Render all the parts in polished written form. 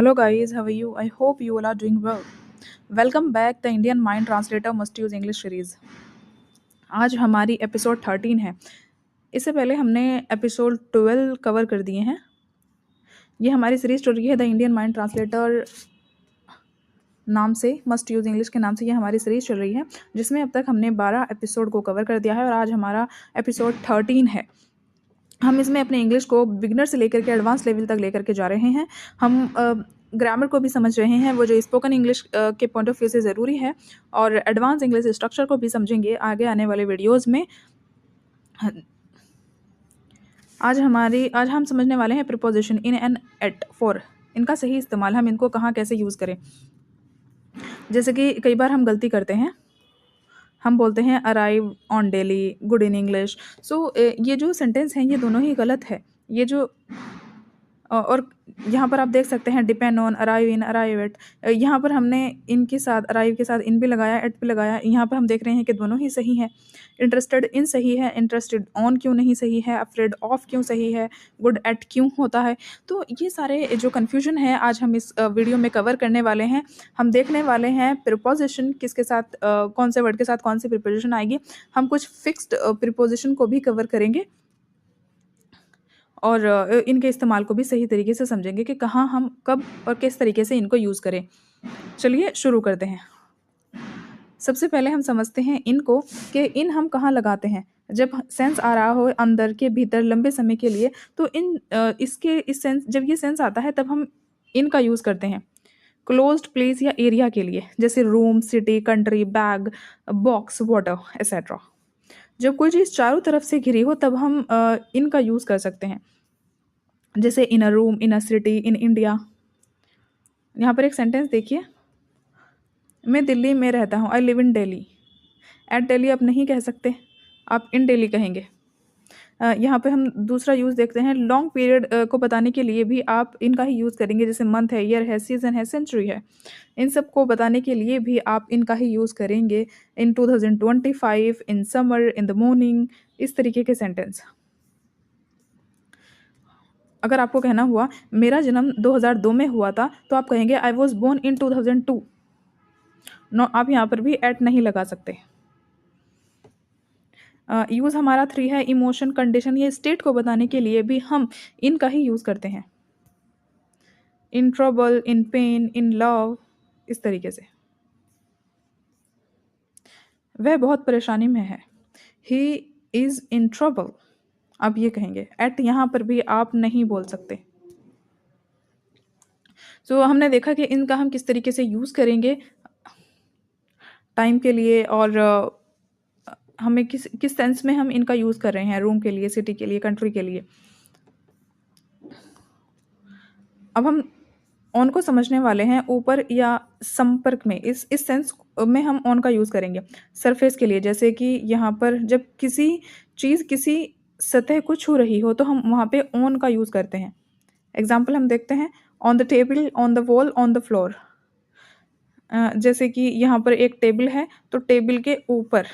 Hello guys, how are you? I hope you all are doing well. Welcome back the Indian Mind Translator Must Use English series. आज हमारी episode 13 है। इससे पहले हमने episode 12 cover कर दिए हैं। ये हमारी सीरीज चल रही है द इंडियन माइंड ट्रांसलेटर नाम से, मस्ट यूज़ इंग्लिश के नाम से ये हमारी सीरीज चल रही है, जिसमें अब तक हमने 12 एपिसोड को कवर कर दिया है और आज हमारा एपिसोड 13 है। हम इसमें अपने इंग्लिश को बिगिनर से लेकर के एडवांस लेवल तक लेकर के जा रहे हैं। हम ग्रामर को भी समझ रहे हैं, वो जो स्पोकन इंग्लिश के पॉइंट ऑफ व्यू से ज़रूरी है, और एडवांस इंग्लिश स्ट्रक्चर को भी समझेंगे आगे आने वाले वीडियोज़ में। आज हम समझने वाले हैं preposition in and at for. इनका सही इस्तेमाल, हम इनको कहाँ कैसे यूज़ करें। जैसे कि कई बार हम गलती करते हैं, हम बोलते हैं arrive on Delhi, good in English. So ये जो सेंटेंस हैं ये दोनों ही गलत है। ये जो और यहाँ पर आप देख सकते हैं depend on, arrive in, arrive at. यहाँ पर हमने इन के साथ, अराइव के साथ इन भी लगाया, एट भी लगाया। यहाँ पर हम देख रहे हैं कि दोनों ही सही हैं। इंटरेस्टेड इन सही है, इंटरेस्टेड ऑन क्यों नहीं सही है, अफ्रेड ऑफ क्यों सही है, गुड एट क्यों होता है। तो ये सारे जो कन्फ्यूजन है आज हम इस वीडियो में कवर करने वाले हैं। हम देखने वाले हैं प्रीपोजिशन किसके साथ, कौन से वर्ड के साथ कौन सी प्रीपोजिशन आएगी। हम कुछ फिक्स्ड प्रीपोजिशन को भी कवर करेंगे और इनके इस्तेमाल को भी सही तरीके से समझेंगे कि कहाँ हम कब और किस तरीके से इनको यूज़ करें। चलिए शुरू करते हैं। सबसे पहले हम समझते हैं इनको कि इन हम कहाँ लगाते हैं। जब सेंस आ रहा हो अंदर के भीतर लंबे समय के लिए, तो इस सेंस, जब ये सेंस आता है तब हम इनका यूज़ करते हैं क्लोज्ड प्लेस या एरिया के लिए, जैसे room, city, country, bag, box, water etcetera. जब कोई चीज़ चारों तरफ से घिरी हो तब हम इनका यूज़ कर सकते हैं, जैसे in a room, in a city, in India. यहाँ पर एक सेंटेंस देखिए, मैं दिल्ली में रहता हूँ, I live in Delhi. At Delhi आप नहीं कह सकते, आप इन दिल्ली कहेंगे। यहाँ पे हम दूसरा यूज़ देखते हैं, लॉन्ग पीरियड को बताने के लिए भी आप इनका ही यूज़ करेंगे, जैसे मंथ है, ईयर है, सीजन है, सेंचुरी है। इन सब को बताने के लिए भी आप इनका ही यूज़ करेंगे। इन 2025, in summer, in the morning, इस तरीके के सेंटेंस। अगर आपको कहना हुआ मेरा जन्म 2002 में हुआ था, तो आप कहेंगे I was born in 2002। No, आप यहाँ पर भी एट नहीं लगा सकते। यूज़ हमारा 3 है, इमोशन, कंडीशन या स्टेट को बताने के लिए भी हम इनका ही यूज़ करते हैं। In trouble, in pen, in love, इस तरीके से। वह बहुत परेशानी में है, ही इज़ इन ट्रबल, आप ये कहेंगे। एट यहाँ पर भी आप नहीं बोल सकते। सो हमने देखा कि इनका हम किस तरीके से यूज़ करेंगे टाइम के लिए, और हमें किस किस सेंस में हम इनका यूज़ कर रहे हैं, रूम के लिए, सिटी के लिए, कंट्री के लिए। अब हम ऑन को समझने वाले हैं, ऊपर या संपर्क में, इस सेंस में हम ऑन का यूज़ करेंगे। सरफेस के लिए, जैसे कि यहाँ पर जब किसी चीज़ किसी सतह को छू रही हो तो हम वहाँ पे ऑन का यूज़ करते हैं। एग्जाम्पल हम देखते हैं, on the table, on the wall, on the floor. जैसे कि यहाँ पर एक टेबल है, तो टेबल के ऊपर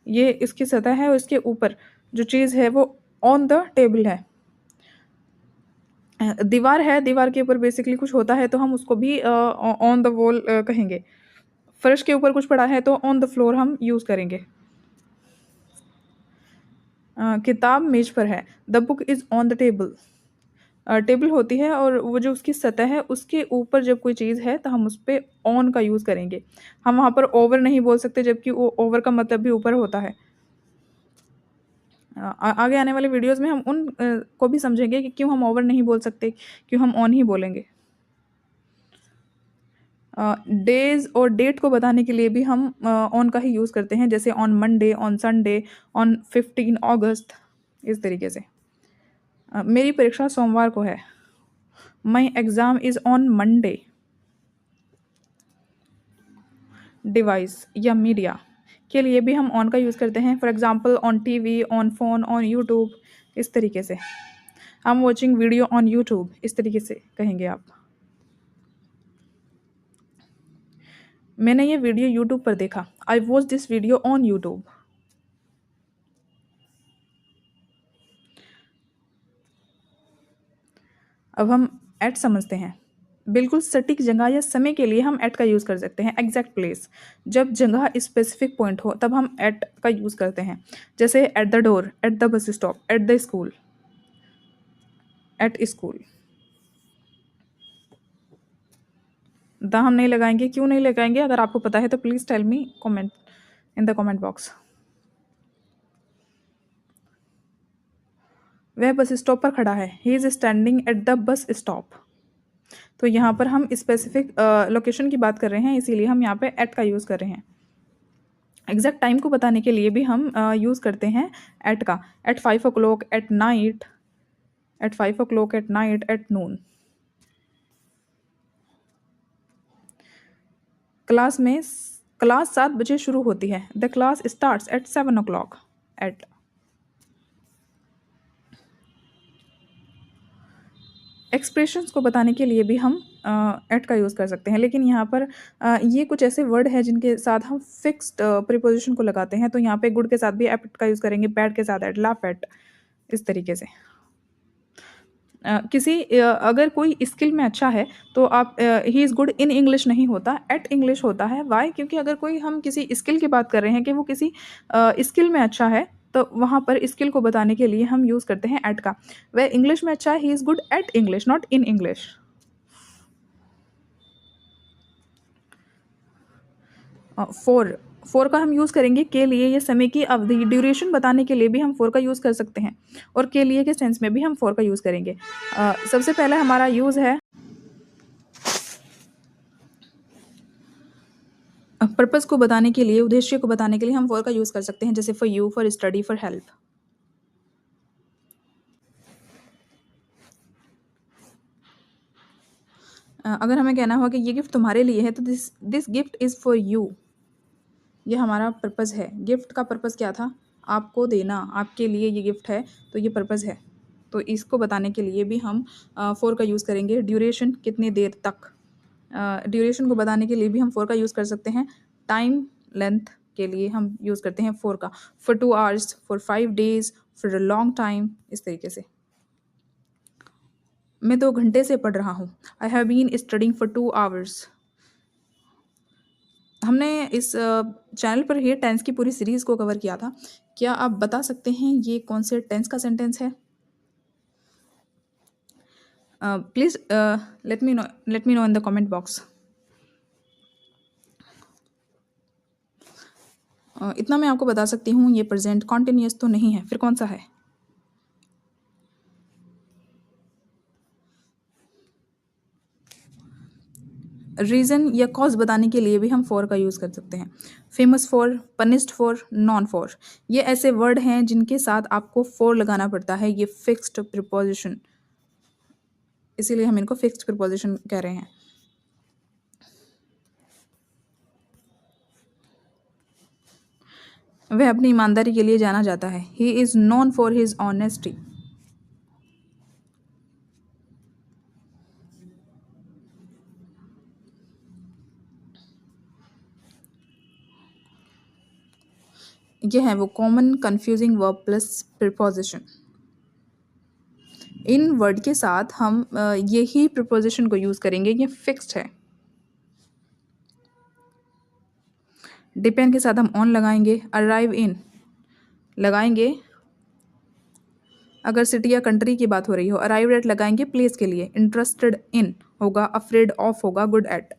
ये इसकी सतह है और इसके ऊपर जो चीज़ है वो ऑन द टेबल है। दीवार है, दीवार के ऊपर बेसिकली कुछ होता है तो हम उसको भी ऑन द वॉल कहेंगे। फर्श के ऊपर कुछ पड़ा है तो ऑन द फ्लोर हम यूज़ करेंगे। किताब मेज पर है, the book is on the table. Table होती है और वो जो उसकी सतह है उसके ऊपर जब कोई चीज़ है तो हम उस पे ऑन का यूज़ करेंगे। हम वहाँ पर ओवर नहीं बोल सकते, जबकि वो ओवर का मतलब भी ऊपर होता है। आगे आने वाले वीडियोज़ में हम उन को भी समझेंगे कि क्यों हम ओवर नहीं बोल सकते, क्यों हम ऑन ही बोलेंगे। डेज़ और डेट को बताने के लिए भी हम ऑन का ही यूज़ करते हैं, जैसे on Monday, on Sunday, on 15 अगस्त, इस तरीके से। मेरी परीक्षा सोमवार को है, my exam is on Monday. Device या मीडिया के लिए भी हम ऑन का यूज़ करते हैं, for example on TV, on phone, on YouTube, इस तरीके से। I am watching video on YouTube, इस तरीके से कहेंगे आप। मैंने ये वीडियो यूट्यूब पर देखा, I watch this video on YouTube. अब हम एट समझते हैं। बिल्कुल सटीक जगह या समय के लिए हम एट का यूज़ कर सकते हैं। एग्जैक्ट प्लेस, जब जगह स्पेसिफिक पॉइंट हो तब हम एट का यूज़ करते हैं। जैसे at the door, eight the bus stop, at the school, at school. The हम नहीं लगाएंगे, क्यों नहीं लगाएंगे? अगर आपको पता है तो please tell me comment in the comment box. वह बस स्टॉप पर खड़ा है। He is standing at the bus stop. तो यहाँ पर हम स्पेसिफिक लोकेशन की बात कर रहे हैं, इसीलिए हम यहाँ पे एट का यूज़ कर रहे हैं। एग्जैक्ट टाइम को बताने के लिए भी हम यूज़ करते हैं एट का। At 5 o'clock, at night, at 5 o'clock at night, at noon. Class 7 बजे शुरू होती है। The class starts at 7 o'clock। At expressions को बताने के लिए भी हम एट का यूज़ कर सकते हैं, लेकिन यहाँ पर ये कुछ ऐसे वर्ड है जिनके साथ हम फिक्स्ड प्रीपोजिशन को लगाते हैं। तो यहाँ पे गुड के साथ भी एट का यूज़ करेंगे, बैड के साथ एट, लाफ एट, इस तरीके से। अगर कोई स्किल में अच्छा है तो आप he is good in English नहीं होता, एट इंग्लिश होता है। वाई? क्योंकि अगर कोई हम किसी स्किल की बात कर रहे हैं कि वो किसी स्किल में अच्छा है, तो वहाँ पर स्किल को बताने के लिए हम यूज़ करते हैं एट का। वह इंग्लिश में अच्छा है, he is good at English, not in English. Four का हम यूज़ करेंगे के लिए, ये समय की अवधि, ड्यूरेशन बताने के लिए भी हम फोर का यूज़ कर सकते हैं, और के लिए के सेंस में भी हम फोर का यूज़ करेंगे। सबसे पहले हमारा यूज़ है पर्पज़ को बताने के लिए, उद्देश्य को बताने के लिए हम फॉर का यूज़ कर सकते हैं, जैसे for you, for study, for help. अगर हमें कहना हुआ कि ये गिफ्ट तुम्हारे लिए है, तो this gift is for you. ये हमारा पर्पज़ है। गिफ्ट का पर्पज़ क्या था? आपको देना, आपके लिए ये गिफ्ट है, तो ये पर्पज़ है। तो इसको बताने के लिए भी हम फॉर का यूज़ करेंगे। ड्यूरेशन, कितनी देर तक, ड्यूरेशन को बताने के लिए भी हम फॉर का यूज़ कर सकते हैं। टाइम लेंथ के लिए हम यूज़ करते हैं फॉर का। For 2 hours, for 5 days, for a long time, इस तरीके से। मैं 2 घंटे से पढ़ रहा हूँ। I have been studying for 2 hours। हमने इस चैनल पर ही टेंस की पूरी सीरीज़ को कवर किया था। क्या आप बता सकते हैं ये कौन से टेंस का सेंटेंस है? Please let me know in the comment box. इतना मैं आपको बता सकती हूँ, ये प्रेजेंट कॉन्टिन्यूअस तो नहीं है, फिर कौन सा है? रीज़न या कॉज बताने के लिए भी हम फॉर का यूज़ कर सकते हैं। Famous for, punished for, non for, ये ऐसे वर्ड हैं जिनके साथ आपको फॉर लगाना पड़ता है। ये फिक्स्ड प्रीपोजिशन, इसीलिए हम इनको फिक्स्ड प्रीपोजिशन कह रहे हैं। वह अपनी ईमानदारी के लिए जाना जाता है। He is known for his honesty. ये है वो common confusing verb plus preposition. In word के साथ हम यही प्रीपोजिशन को यूज़ करेंगे। ये फिक्स्ड है। डिपेंड के साथ हम ऑन लगाएंगे। अराइव इन लगाएंगे अगर सिटी या कंट्री की बात हो रही हो। अराइव एट लगाएंगे प्लेस के लिए। इंटरेस्टेड इन होगा, अफ्रेड ऑफ होगा, good at.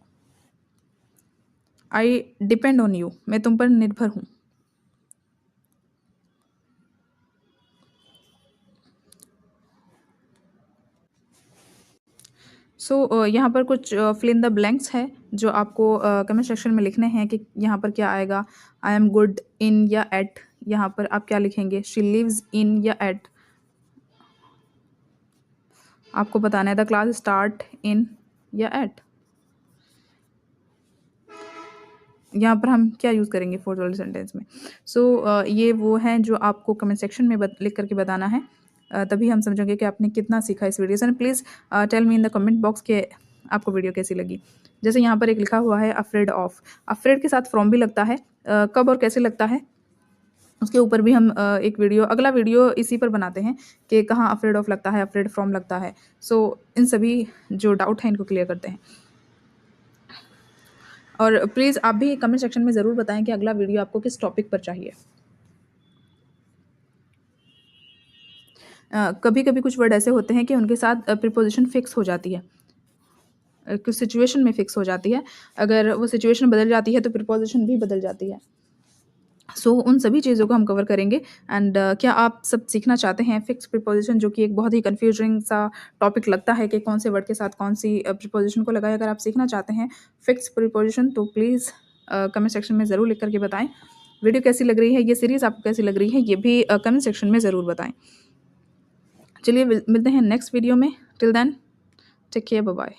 I depend on you, मैं तुम पर निर्भर हूँ। यहाँ पर कुछ फिल इन द ब्लैंक्स है जो आपको कमेंट सेक्शन में लिखने हैं कि यहाँ पर क्या आएगा। आई एम गुड इन या एट, यहाँ पर आप क्या लिखेंगे? शी लिव्स इन या एट, आपको बताना है। द क्लास स्टार्ट इन या एट। यहाँ पर हम क्या यूज़ करेंगे फोर्थ वाले सेंटेंस में? ये वो हैं जो आपको कमेंट सेक्शन में लिख करके बताना है, तभी हम समझेंगे कि आपने कितना सीखा इस वीडियो से। Please tell me in the comment box के आपको वीडियो कैसी लगी। जैसे यहाँ पर एक लिखा हुआ है अफ्रेड ऑफ, अफ्रेड के साथ फ्रॉम भी लगता है। कब और कैसे लगता है उसके ऊपर भी हम अगला वीडियो इसी पर बनाते हैं कि कहाँ अफ्रेड ऑफ लगता है, अफ्रेड फ्रॉम लगता है। सो इन सभी जो डाउट हैं इनको क्लियर करते हैं। और प्लीज़ आप भी कमेंट सेक्शन में ज़रूर बताएं कि अगला वीडियो आपको किस टॉपिक पर चाहिए। कभी कभी कुछ वर्ड ऐसे होते हैं कि उनके साथ प्रीपोजिशन फिक्स हो जाती है, कुछ सिचुएशन में फिक्स हो जाती है। अगर वो सिचुएशन बदल जाती है तो प्रीपोजिशन भी बदल जाती है। सो उन सभी चीज़ों को हम कवर करेंगे। एंड क्या आप सब सीखना चाहते हैं फिक्स प्रीपोजिशन, जो कि एक बहुत ही कन्फ्यूजिंग सा टॉपिक लगता है कि कौन से वर्ड के साथ कौन सी प्रीपोजिशन को लगाएं। अगर आप सीखना चाहते हैं फिक्स प्रीपोजिशन तो प्लीज़ कमेंट सेक्शन में ज़रूर लिख करके बताएं। वीडियो कैसी लग रही है, ये सीरीज़ आपको कैसी लग रही है, ये भी कमेंट सेक्शन में ज़रूर बताएं। चलिए मिलते हैं नेक्स्ट वीडियो में। Till then take care, bye bye.